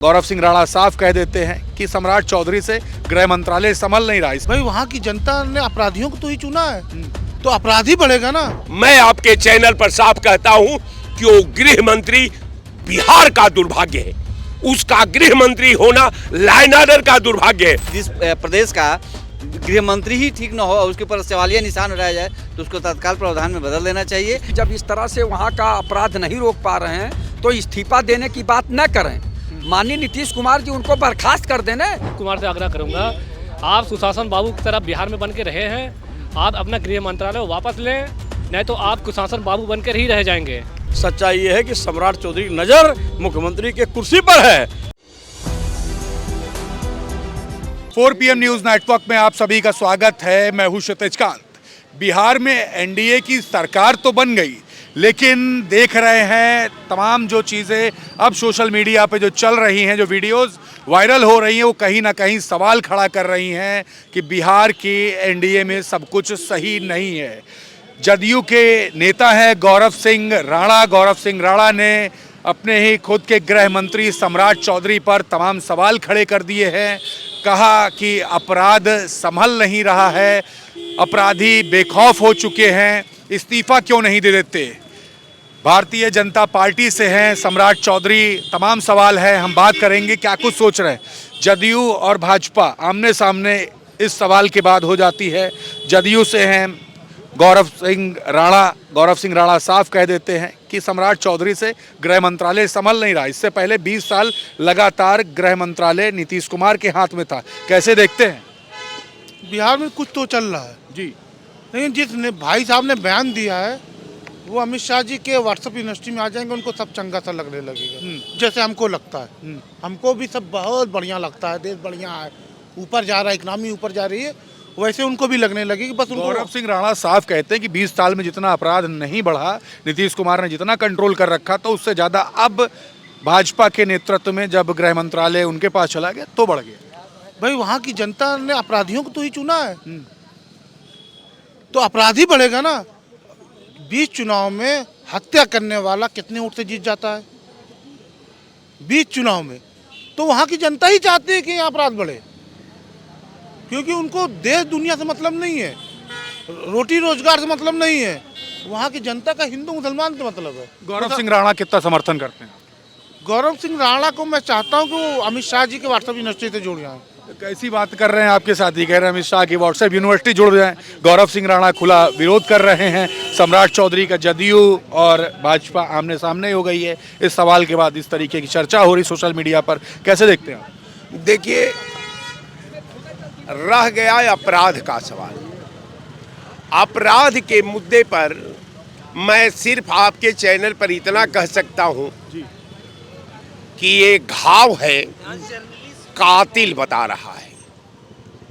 गौरव सिंह राणा साफ कह देते हैं कि सम्राट चौधरी से गृह मंत्रालय संभल नहीं रहा। भाई वहाँ की जनता ने अपराधियों को तो ही चुना है, तो अपराधी बढ़ेगा ना। मैं आपके चैनल पर साफ कहता हूं कि वो गृह मंत्री बिहार का दुर्भाग्य है, उसका गृह मंत्री होना लाइन ऑर्डर का दुर्भाग्य है। जिस प्रदेश का गृह मंत्री ही ठीक न हो और उसके ऊपर सवालिया निशान उठाया जाए तो उसको तत्काल प्रावधान में बदल देना चाहिए। जब इस तरह से वहाँ का अपराध नहीं रोक पा रहे हैं तो इस्तीफा देने की बात न करें। माननीय नीतीश कुमार जी उनको बर्खास्त कर देने। कुमार से आग्रह करूंगा, आप सुशासन बाबू की तरह बिहार में बन के रहे हैं, आप अपना गृह मंत्रालय वापस लें, नहीं तो आप कुशासन बाबू बनकर ही रह जाएंगे। सच्चाई ये है कि सम्राट चौधरी की नजर मुख्यमंत्री के कुर्सी पर है। 4 PM न्यूज नेटवर्क में आप सभी का स्वागत है। मैं हूं क्षितिज कांत। बिहार में एनडीए की सरकार तो बन गई, लेकिन देख रहे हैं तमाम जो चीज़ें अब सोशल मीडिया पे जो चल रही हैं, जो वीडियोस वायरल हो रही हैं, वो कहीं ना कहीं सवाल खड़ा कर रही हैं कि बिहार की एनडीए में सब कुछ सही नहीं है। जदयू के नेता हैं गौरव सिंह राणा। गौरव सिंह राणा ने अपने ही खुद के गृह मंत्री सम्राट चौधरी पर तमाम सवाल खड़े कर दिए हैं। कहा कि अपराध संभल नहीं रहा है, अपराधी बेखौफ हो चुके हैं, इस्तीफा क्यों नहीं दे देते। भारतीय जनता पार्टी से हैं सम्राट चौधरी। तमाम सवाल है, हम बात करेंगे क्या कुछ सोच रहे हैं। जदयू और भाजपा आमने सामने इस सवाल के बाद हो जाती है। जदयू से हैं गौरव सिंह राणा। गौरव सिंह राणा साफ कह देते हैं कि सम्राट चौधरी से गृह मंत्रालय संभल नहीं रहा। इससे पहले 20 साल लगातार गृह मंत्रालय नीतीश कुमार के हाथ में था। कैसे देखते हैं? बिहार में कुछ तो चल रहा है जी, लेकिन जिस भाई साहब ने बयान दिया है वो अमित शाह जी के व्हाट्सएप यूनिवर्सिटी में आ जाएंगे, उनको सब चंगा सा लगने लगेगा। जैसे हमको लगता है, हमको भी सब बहुत बढ़िया लगता है, देश बढ़िया है, ऊपर जा रहा है, इकनॉमी ऊपर जा रही है, वैसे उनको भी लगने लगेगी। बस गौरव सिंह राणा साफ कहते हैं कि 20 साल में जितना अपराध नहीं बढ़ा, नीतीश कुमार ने जितना कंट्रोल कर रखा, तो उससे ज़्यादा अब भाजपा के नेतृत्व में जब गृह मंत्रालय उनके पास चला गया तो बढ़ गया। भाई वहाँ की जनता ने अपराधियों को तो ही चुना है, तो अपराधी बढ़ेगा ना। 20 चुनाव में हत्या करने वाला कितने वोट से जीत जाता है 20 चुनाव में? तो वहाँ की जनता ही चाहती है कि यहाँ अपराध बढ़े, क्योंकि उनको देश दुनिया से मतलब नहीं है, रोटी रोजगार से मतलब नहीं है, वहाँ की जनता का हिंदू मुसलमान से मतलब है। गौरव सिंह राणा कितना समर्थन करते हैं? गौरव सिंह राणा को मैं चाहता हूँ कि वो अमित शाह जी के व्हाट्सएप यूनिवर्सिटी से जुड़ जाएं। कैसी बात कर रहे हैं? आपके साथी कह रहे हैं अमित शाह की व्हाट्सएप यूनिवर्सिटी जुड़ जाए। गौरव सिंह राणा खुला विरोध कर रहे हैं सम्राट चौधरी का। जदयू और भाजपा आमने सामने हो गई है इस सवाल के बाद। इस तरीके की चर्चा हो रही सोशल मीडिया पर, कैसे देखते हैं? देखिए, रह गया अपराध का सवाल। अपराध के मुद्दे पर मैं सिर्फ आपके चैनल पर इतना कह सकता हूं कि ये घाव है, कातिल बता रहा है।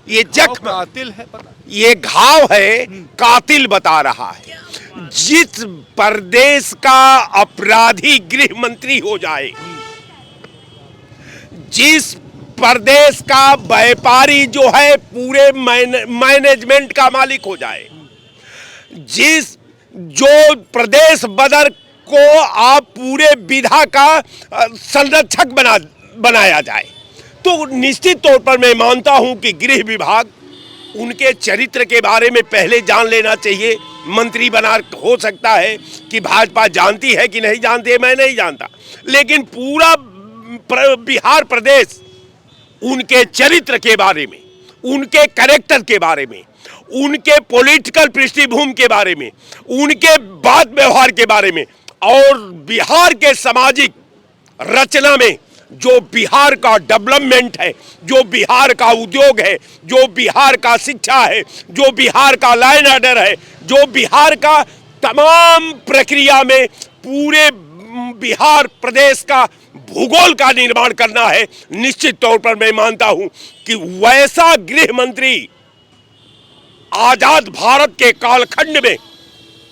ये जख्म कातिल है, पता ये घाव है, कातिल बता रहा है। जिस प्रदेश का अपराधी गृह मंत्री हो जाए, जिस प्रदेश का व्यापारी जो है पूरे मैनेजमेंट का मालिक हो जाए, जो प्रदेश बदर को आप पूरे विधा का संरक्षक बनाया जाए, तो निश्चित तौर पर मैं मानता हूं कि गृह विभाग उनके चरित्र के बारे में पहले जान लेना चाहिए। मंत्री बना हो सकता है कि भाजपा जानती है कि नहीं जानती है, मैं नहीं जानता, लेकिन पूरा बिहार प्रदेश उनके चरित्र के बारे में, उनके कैरेक्टर के बारे में, उनके पॉलिटिकल पृष्ठभूमि के बारे में, उनके बात व्यवहार के बारे में, और बिहार के सामाजिक रचना में जो बिहार का डेवलपमेंट है, जो बिहार का उद्योग है, जो बिहार का शिक्षा है, जो बिहार का लाइन ऑर्डर है, जो बिहार का तमाम प्रक्रिया में पूरे बिहार प्रदेश का भूगोल का निर्माण करना है। निश्चित तौर पर मैं मानता हूं कि वैसा गृह मंत्री आजाद भारत के कालखंड में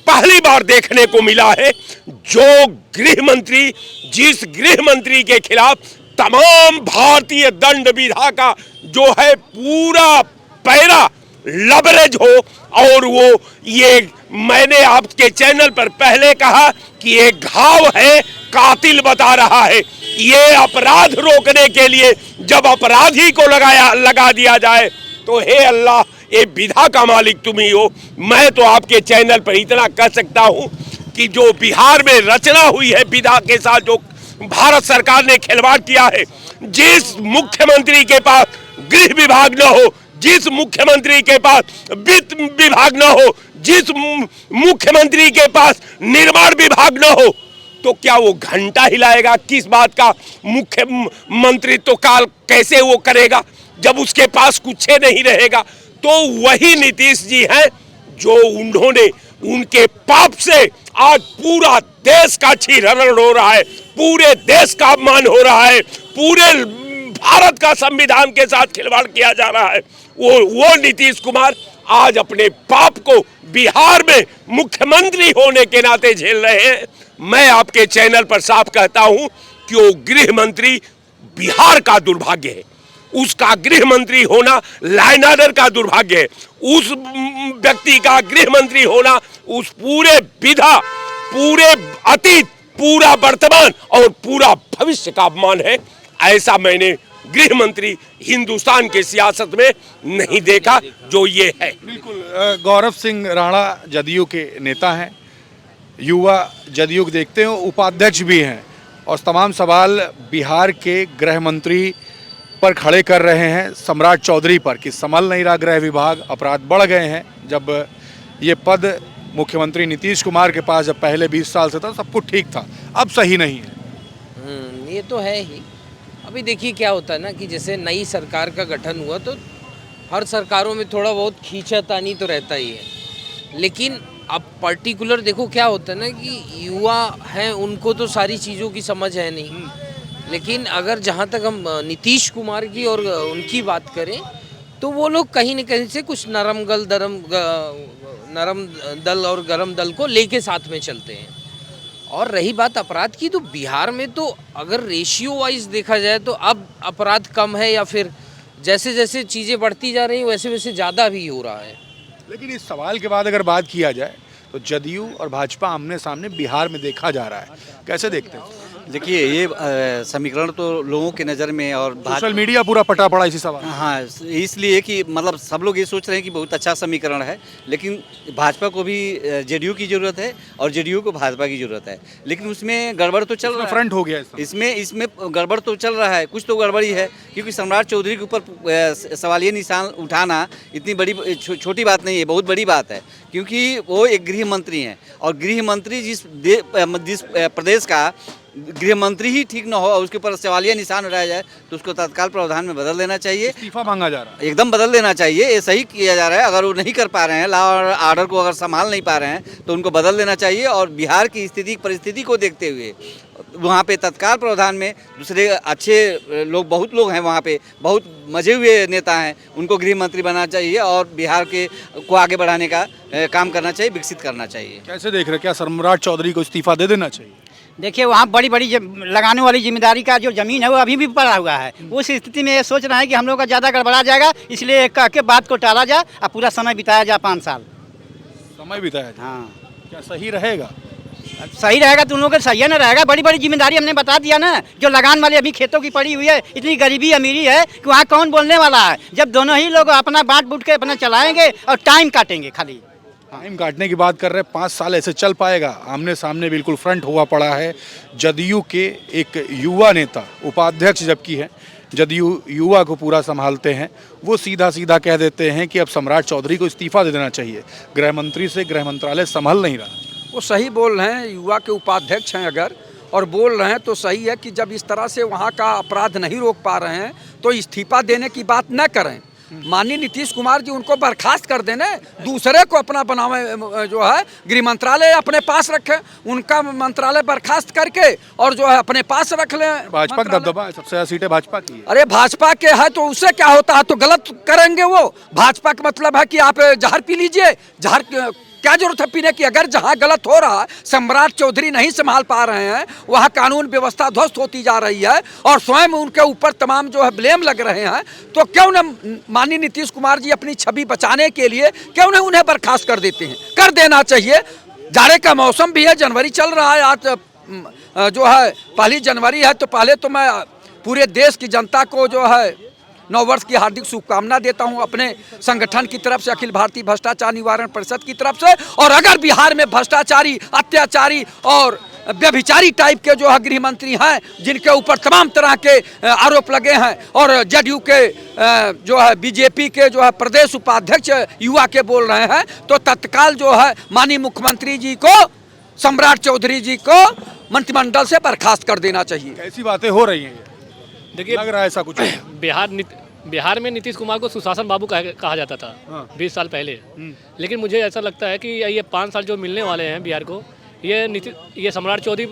पहली बार देखने को मिला है। जो गृह मंत्री, जिस गृह मंत्री के खिलाफ तमाम भारतीय दंड विधा का जो है पूरा पैरा लबरेज हो, और वो ये मैंने आपके चैनल पर पहले कहा कि ये घाव है, कातिल बता रहा है। ये अपराध रोकने के लिए जब अपराधी को लगा दिया जाए तो हे अल्लाह, ये विधा का मालिक तुम ही हो। मैं तो आपके चैनल पर इतना कह सकता हूं कि जो बिहार में रचना हुई है विधा के साथ, जो भारत सरकार ने खिलवाड़ किया है, जिस मुख्यमंत्री के पास गृह विभाग न हो, जिस मुख्यमंत्री के पास वित्त विभाग न हो, जिस मुख्यमंत्री के पास निर्माण विभाग न हो, तो क्या वो घंटा हिलाएगा? किस बात का मुख्यमंत्री तो काल कैसे वो करेगा जब उसके पास कुछ नहीं रहेगा? तो वही नीतीश जी हैं जो उन्होंने उनके पाप से आज पूरा देश का क्षीणन हो रहा है, पूरे देश का अपमान हो रहा है, पूरे भारत का संविधान के साथ खिलवाड़ किया जा रहा है। वो नीतीश कुमार आज अपने पाप को बिहार में मुख्यमंत्री होने के नाते झेल रहे हैं। मैं आपके चैनल पर साफ कहता हूं कि वो गृह मंत्री बिहार का दुर्भाग्य है, उसका गृह मंत्री होना लाइन ऑर्डर का दुर्भाग्य है, उस व्यक्ति का गृह मंत्री होना उस पूरे विधा, पूरे अतीत, पूरा वर्तमान और पूरा भविष्य का अपमान है। ऐसा मैंने गृह मंत्री हिंदुस्तान के सियासत में नहीं देखा जो ये है। बिल्कुल। गौरव सिंह राणा जदयू के नेता हैं, युवा जदयू को देखते हो, उपाध्यक्ष भी हैं और तमाम सवाल बिहार के गृह मंत्री पर खड़े कर रहे हैं, सम्राट चौधरी पर, कि संभल नहीं रहा गृह विभाग, अपराध बढ़ गए हैं। जब ये पद मुख्यमंत्री नीतीश कुमार के पास जब पहले 20 साल से था सब कुछ ठीक था, अब सही नहीं है। ये तो है ही। अभी देखिए क्या होता है ना कि जैसे नई सरकार का गठन हुआ तो हर सरकारों में थोड़ा बहुत खींचातानी तो रहता ही है, लेकिन अब पर्टिकुलर देखो क्या होता है ना कि युवा हैं, उनको तो सारी चीज़ों की समझ है नहीं, लेकिन अगर जहाँ तक हम नीतीश कुमार की और उनकी बात करें तो वो लोग कहीं न कहीं से कुछ नरम दल और गरम दल को लेके साथ में चलते हैं। और रही बात अपराध की, तो बिहार में तो अगर रेशियो वाइज देखा जाए तो अब अपराध कम है या फिर जैसे जैसे चीज़ें बढ़ती जा रही हैं वैसे वैसे ज़्यादा भी हो रहा है। लेकिन इस सवाल के बाद अगर बात किया जाए तो जदयू और भाजपा आमने सामने बिहार में देखा जा रहा है, कैसे देखते हैं? देखिए ये समीकरण तो लोगों के नज़र में और सोशल मीडिया पूरा पटा पड़ा इसी सवाल। हाँ, इसलिए कि मतलब सब लोग ये सोच रहे हैं कि बहुत अच्छा समीकरण है, लेकिन भाजपा को भी जेडीयू की ज़रूरत है और जेडीयू को भाजपा की ज़रूरत है, लेकिन उसमें गड़बड़ तो चल रहा है। फ्रंट हो गया इसमें गड़बड़ तो चल रहा है, कुछ तो गड़बड़ी है, क्योंकि सम्राट चौधरी के ऊपर सवालिया निशान उठाना इतनी बड़ी छोटी बात नहीं है, बहुत बड़ी बात है, क्योंकि वो एक गृह मंत्री हैं और गृह मंत्री जिस प्रदेश का गृह मंत्री ही ठीक ना हो और उसके ऊपर सवालिया निशान उठाया जाए तो उसको तत्काल प्रावधान में बदल देना चाहिए, इस्तीफा मांगा जा रहा है, एकदम बदल देना चाहिए। ये सही किया जा रहा है। अगर वो नहीं कर पा रहे हैं, लॉ और आर्डर को अगर संभाल नहीं पा रहे हैं तो उनको बदल देना चाहिए और बिहार की परिस्थिति को देखते हुए वहाँ पे तत्काल प्रावधान में दूसरे अच्छे लोग, बहुत लोग हैं वहाँ पे, बहुत मजे हुए नेता हैं, उनको गृह मंत्री बनाना चाहिए और बिहार को आगे बढ़ाने का काम करना चाहिए, विकसित करना चाहिए। कैसे देख रहे, क्या सम्राट चौधरी को इस्तीफा दे देना चाहिए? देखिए वहाँ बड़ी बड़ी लगाने वाली जिम्मेदारी का जो ज़मीन है वो अभी भी पड़ा हुआ है। उस स्थिति में ये सोच रहे हैं कि हम लोग का ज़्यादा गड़बड़ा जाएगा, इसलिए कह के बात को टाला जाए और पूरा समय बिताया जाए, 5 साल समय बिताया जाए। हाँ, क्या सही रहेगा? सही रहेगा तो उन लोगों का सही है ना रहेगा। बड़ी बड़ी जिम्मेदारी हमने बता दिया ना, जो लगान वाली अभी खेतों की पड़ी हुई है, इतनी गरीबी अमीरी है कि वहाँ कौन बोलने वाला है, जब दोनों ही लोग अपना बांट बूट के अपना चलाएंगे और टाइम काटेंगे खाली। टाइम काटने की बात कर रहे हैं, 5 साल ऐसे चल पाएगा? आमने सामने बिल्कुल फ्रंट हुआ पड़ा है जदयू के एक युवा नेता, उपाध्यक्ष जबकि है, जदयू युवा को पूरा संभालते हैं, वो सीधा सीधा कह देते हैं कि अब सम्राट चौधरी को इस्तीफा दे देना चाहिए, गृह मंत्री से गृह मंत्रालय संभल नहीं रहा। वो सही बोल रहे हैं, युवा के उपाध्यक्ष हैं अगर और बोल रहे हैं तो सही है कि जब इस तरह से वहाँ का अपराध नहीं रोक पा रहे हैं तो इस्तीफा देने की बात न करें। माननीय नीतीश कुमार जी उनको बर्खास्त कर देने, दूसरे को अपना बनावे, जो है गृह मंत्रालय अपने पास रखें, उनका मंत्रालय बर्खास्त करके और जो है अपने पास रख लें। भाजपा का दबदबा है, सबसे ज़्यादा सीटें भाजपा की है। अरे भाजपा के है तो उससे क्या होता है, तो गलत करेंगे वो। भाजपा का मतलब है कि आप जहर पी लीजिए, जहर क्या जरूरत है पीने की? अगर जहां गलत हो रहा है, सम्राट चौधरी नहीं संभाल पा रहे हैं, वहां कानून व्यवस्था ध्वस्त होती जा रही है और स्वयं उनके ऊपर तमाम जो है ब्लेम लग रहे हैं, तो क्यों न माननीय नीतीश कुमार जी अपनी छवि बचाने के लिए क्यों न उन्हें बर्खास्त कर देते हैं? कर देना चाहिए। जाड़े का मौसम भी है, जनवरी चल रहा है, आज जो है 1 जनवरी है, तो पहले तो मैं पूरे देश की जनता को जो है नववर्ष की हार्दिक शुभकामना देता हूं अपने संगठन की तरफ से, अखिल भारतीय भ्रष्टाचार निवारण परिषद की तरफ से। और अगर बिहार में भ्रष्टाचारी, अत्याचारी और व्यभिचारी टाइप के जो है गृह मंत्री हैं, जिनके ऊपर तमाम तरह के आरोप लगे हैं, और जदयू के जो है बीजेपी के जो है प्रदेश उपाध्यक्ष युवा के बोल रहे हैं, तो तत्काल जो है माननीय मुख्यमंत्री जी को, सम्राट चौधरी जी को मंत्रिमंडल से बर्खास्त कर देना चाहिए। ऐसी बातें हो रही हैं ये? देखिए, लग रहा है ऐसा कुछ? बिहार में नीतीश कुमार को सुशासन बाबू कहा जाता था 20 साल पहले, लेकिन मुझे ऐसा लगता है कि ये 5 साल जो मिलने वाले हैं बिहार को, ये सम्राट चौधरी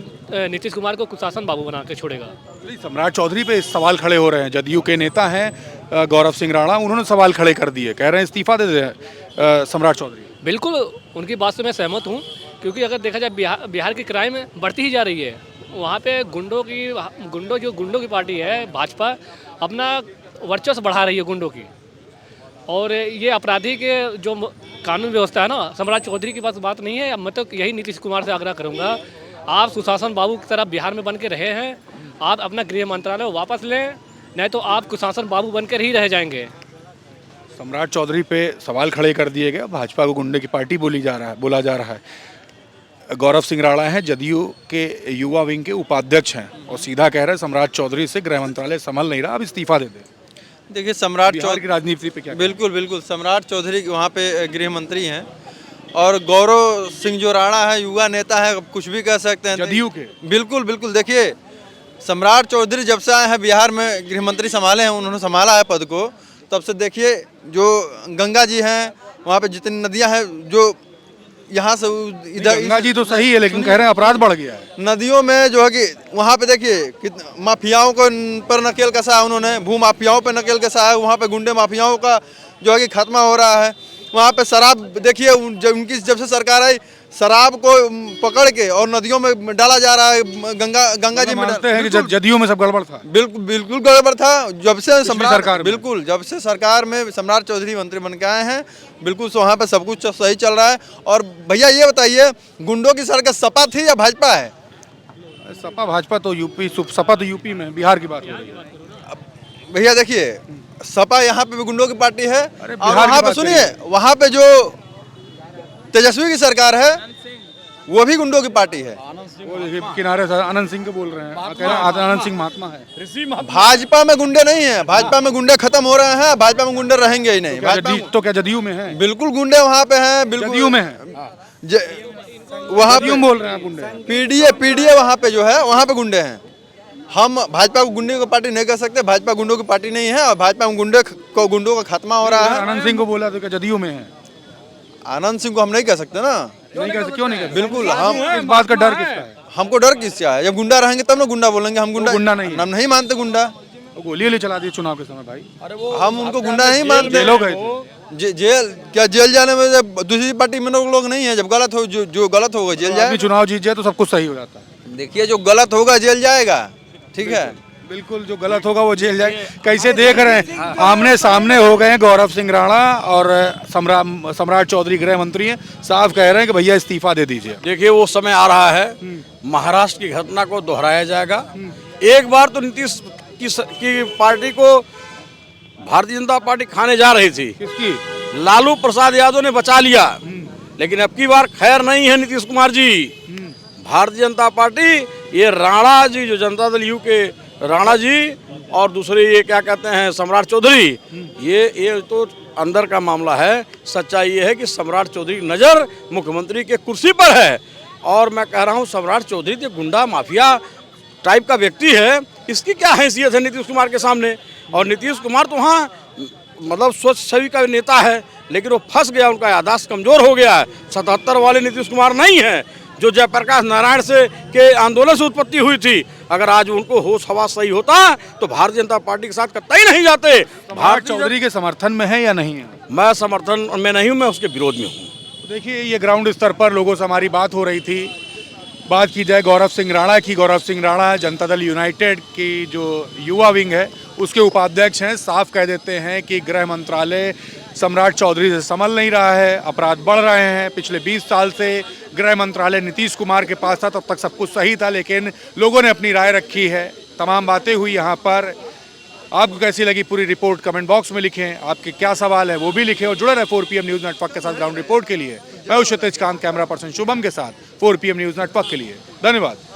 नीतीश कुमार को कुशासन बाबू बना के छोड़ेगा। सम्राट चौधरी पे सवाल खड़े हो रहे हैं। जदयू के नेता हैं गौरव सिंह राणा, उन्होंने सवाल खड़े कर दिए, कह रहे हैं इस्तीफा दे दें सम्राट चौधरी। बिल्कुल, उनकी बात से मैं सहमत हूँ, क्योंकि अगर देखा जाए बिहार की क्राइम बढ़ती ही जा रही है। वहाँ पे गुंडों की पार्टी है भाजपा, अपना वर्चस्व बढ़ा रही है गुंडों की, और ये अपराधी के जो कानून व्यवस्था है ना, सम्राट चौधरी की पास बात नहीं है। मैं तो यही नीतीश कुमार से आग्रह करूंगा, आप सुशासन बाबू की तरह बिहार में बन के रहे हैं, आप अपना गृह मंत्रालय वापस लें, नहीं तो आप कुशासन बाबू बनकर ही रह जाएंगे। सम्राट चौधरी पे सवाल खड़े कर दिए गए। भाजपा को गुंडे की पार्टी बोला जा रहा है। गौरव सिंह राणा हैं, जदयू के युवा विंग के उपाध्यक्ष हैं, और सीधा कह रहे हैं सम्राट चौधरी से गृह मंत्रालय संभल नहीं रहा, अब इस्तीफा दे दें। देखिए, सम्राट बिहार की राजनीति पे क्या? बिल्कुल सम्राट चौधरी वहाँ पे गृह मंत्री हैं, और गौरव सिंह जो राणा है युवा नेता है, कुछ भी कह सकते हैं जदयू के। बिल्कुल देखिए, सम्राट चौधरी जब से आए हैं बिहार में, गृह मंत्री संभाले हैं, उन्होंने संभाला है पद को, तब से देखिए जो गंगा जी हैं, वहाँ पे जितनी नदियाँ हैं, जो यहाँ से इधर, गंगा जी तो सही है, लेकिन कह रहे हैं अपराध बढ़ गया है नदियों में जो है कि वहाँ पे देखिए माफियाओं को पर नकेल कसा है उन्होंने, भू माफियाओं पे नकेल कसा है, वहाँ पे गुंडे माफियाओं का जो है कि खात्मा हो रहा है। वहाँ पे शराब देखिए, जब से सरकार आई, शराब को पकड़ के और नदियों में डाला जा रहा है, गंगा जी में। मानते हैं कि जदयू में सब गड़बड़ था? बिल्कुल गड़बड़ था। जब से सरकार बिल्कुल जब से सरकार में सम्राट चौधरी मंत्री बन के आए हैं, बिल्कुल वहाँ पे सब कुछ सही चल रहा है। और भैया ये बताइए, गुंडों की सरकार सपा थी या भाजपा है? सपा भाजपा तो यूपी, सपा तो यूपी में, बिहार की बात हो रही है। भैया देखिए, सपा यहाँ पे भी गुंडों की पार्टी है, और बिहार वहाँ पे सुनिए, वहाँ पे जो तेजस्वी की सरकार है वो भी गुंडों की पार्टी है। वो देखिए किनारे से आनंद सिंह को बोल रहे हैं, कह रहे हैं आनंद सिंह महात्मा है। भाजपा में गुंडे नहीं है, भाजपा में गुंडे खत्म हो रहे हैं, भाजपा में गुंडे रहेंगे ही नहीं। तो क्या जदयू में है? बिल्कुल गुंडे वहाँ पे हैं, बिल्कुल जदयू में है, वहाँ पे बोल रहे हैं गुंडे। पीडीए वहाँ पे जो है, वहाँ पे गुंडे हैं। हम भाजपा को गुंडे की पार्टी नहीं कह सकते, भाजपा गुंडों की पार्टी नहीं है, और भाजपा में गुंडों का खात्मा हो रहा है। आनंद सिंह को बोला तो क्या जदयू में है? आनंद सिंह को हम नहीं कह सकते ना। नहीं कह सकते, क्यों नहीं कह सकते? बिल्कुल, हम इस बात का डर किसका है? हमको डर किसका है? जब गुंडा रहेंगे तब ना गुंडा बोलेंगे। हम गुंडा नहीं, हम नहीं मानते गुंडा। गोली चला दी चुनाव के समय भाई, हम उनको गुंडा नहीं मानते। लोग गए जेल क्या, जेल जाने में जब दूसरी पार्टी में लोग नहीं है, जब गलत हो, जो गलत होगा जेल जाए। चुनाव जीत जाए तो सब कुछ सही हो जाता है। देखिए, जो गलत होगा जेल जाएगा, ठीक है? बिल्कुल, जो गलत होगा वो जेल जाए। कैसे देख रहे हैं, आमने सामने हो गए हैं गौरव सिंह राणा और सम्राट चौधरी गृह मंत्री हैं, साफ कह रहे हैं कि भैया इस्तीफा दे दीजिए। देखिए, वो समय आ रहा है, महाराष्ट्र की घटना को दोहराया जाएगा। एक बार तो नीतीश की पार्टी को भारतीय जनता पार्टी खाने जा रही थी, किसकी? लालू प्रसाद यादव ने बचा लिया, लेकिन अब की बार खैर नहीं है नीतीश कुमार जी। भारतीय जनता पार्टी, ये राणा जी जो जनता दल यू के राणा जी, और दूसरे ये क्या कहते हैं सम्राट चौधरी, ये तो अंदर का मामला है। सच्चाई ये है कि सम्राट चौधरी की नज़र मुख्यमंत्री के कुर्सी पर है, और मैं कह रहा हूँ सम्राट चौधरी तो गुंडा माफिया टाइप का व्यक्ति है, इसकी क्या हैसियत है नीतीश कुमार के सामने? और नीतीश कुमार तो वहाँ मतलब स्वच्छ छवि का नेता है, लेकिन वो फंस गया, उनका याददाश्त कमज़ोर हो गया है। 77 वाले नीतीश कुमार नहीं है जो जयप्रकाश नारायण से के आंदोलन से उत्पत्ति हुई थी। अगर आज उनको होश हवास सही होता तो भारतीय जनता पार्टी के साथ कतई नहीं जाते। भारत चौधरी के समर्थन में है या नहीं है? मैं समर्थन में नहीं हूँ, मैं उसके विरोध में हूँ। देखिए, ये ग्राउंड स्तर पर लोगों से हमारी बात हो रही थी। बात की जाए गौरव सिंह राणा की, गौरव सिंह राणा जनता दल यूनाइटेड की जो युवा विंग है उसके उपाध्यक्ष हैं, साफ कह देते हैं कि गृह मंत्रालय सम्राट चौधरी से संभल नहीं रहा है, अपराध बढ़ रहे हैं। पिछले 20 साल से गृह मंत्रालय नीतीश कुमार के पास था, तब तक सब कुछ सही था, लेकिन लोगों ने अपनी राय रखी है। तमाम बातें हुई यहाँ पर। आपको कैसी लगी पूरी रिपोर्ट कमेंट बॉक्स में लिखें। आपके क्या सवाल है वो भी लिखें और जुड़े रहे 4 PM न्यूज़ नेटवर्क के साथ ग्राउंड रिपोर्ट के लिए। मैं हूं क्षितिज कांत, कैमरा पर्सन शुभम के साथ 4 PM न्यूज़ नेटवर्क के लिए। धन्यवाद।